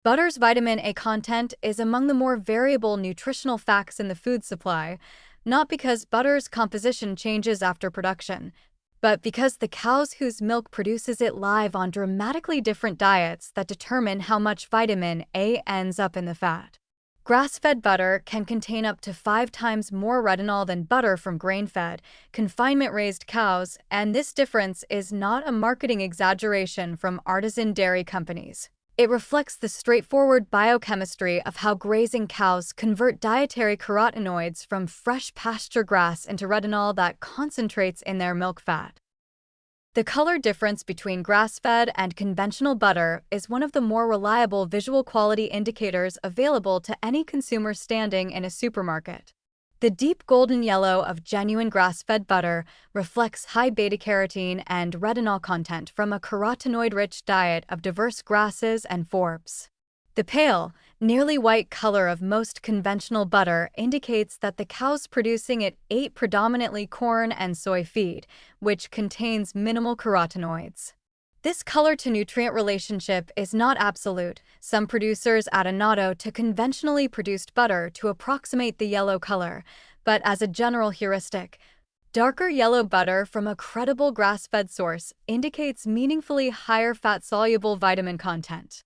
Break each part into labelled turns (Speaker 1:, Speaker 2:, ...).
Speaker 1: Butter's vitamin A content is among the more variable nutritional facts in the food supply, not because butter's composition changes after production, but because the cows whose milk produces it live on dramatically different diets that determine how much vitamin A ends up in the fat. Grass-fed butter can contain up to 5 times more retinol than butter from grain-fed, confinement-raised cows, and this difference is not a marketing exaggeration from artisan dairy companies. It reflects the straightforward biochemistry of how grazing cows convert dietary carotenoids from fresh pasture grass into retinol that concentrates in their milk fat. The color difference between grass-fed and conventional butter is one of the more reliable visual quality indicators available to any consumer standing in a supermarket. The deep golden yellow of genuine grass-fed butter reflects high beta-carotene and retinol content from a carotenoid-rich diet of diverse grasses and forbs. The pale, nearly white color of most conventional butter indicates that the cows producing it ate predominantly corn and soy feed, which contains minimal carotenoids. This color-to-nutrient relationship is not absolute. Some producers add annatto to conventionally produced butter to approximate the yellow color, but as a general heuristic, darker yellow butter from a credible grass-fed source indicates meaningfully higher fat-soluble vitamin content.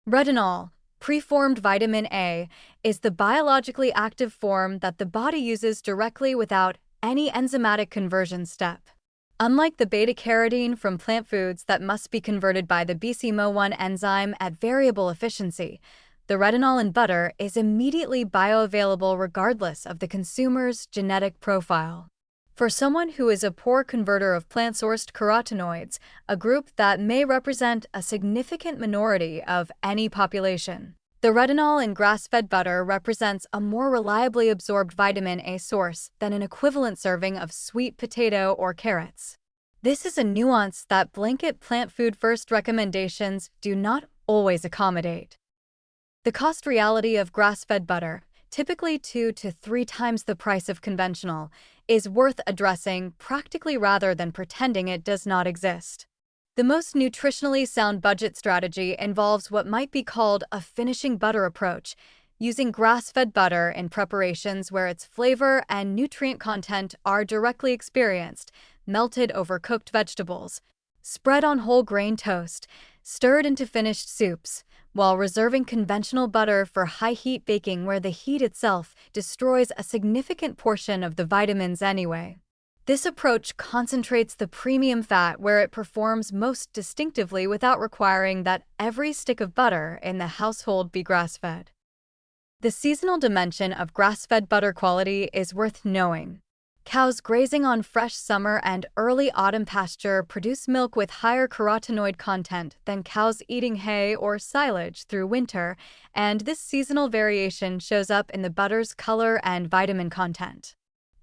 Speaker 1: Retinol, preformed vitamin A, is the biologically active form that the body uses directly without any enzymatic conversion step. Unlike the beta-carotene from plant foods that must be converted by the BCMO1 enzyme at variable efficiency, the retinol in butter is immediately bioavailable regardless of the consumer's genetic profile. For someone who is a poor converter of plant-sourced carotenoids, a group that may represent a significant minority of any population, the retinol in grass-fed butter represents a more reliably absorbed vitamin A source than an equivalent serving of sweet potato or carrots. This is a nuance that blanket plant food first recommendations do not always accommodate. The cost reality of grass-fed butter, typically 2 to 3 times the price of conventional, is worth addressing practically rather than pretending it does not exist. The most nutritionally sound budget strategy involves what might be called a finishing butter approach, using grass-fed butter in preparations where its flavor and nutrient content are directly experienced, melted over cooked vegetables, spread on whole grain toast, stirred into finished soups, while reserving conventional butter for high-heat baking where the heat itself destroys a significant portion of the vitamins anyway. This approach concentrates the premium fat where it performs most distinctively without requiring that every stick of butter in the household be grass-fed. The seasonal dimension of grass-fed butter quality is worth knowing. Cows grazing on fresh summer and early autumn pasture produce milk with higher carotenoid content than cows eating hay or silage through winter, and this seasonal variation shows up in the butter's color and vitamin content.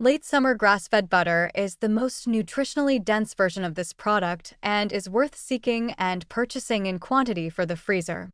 Speaker 1: Late summer grass-fed butter is the most nutritionally dense version of this product and is worth seeking and purchasing in quantity for the freezer.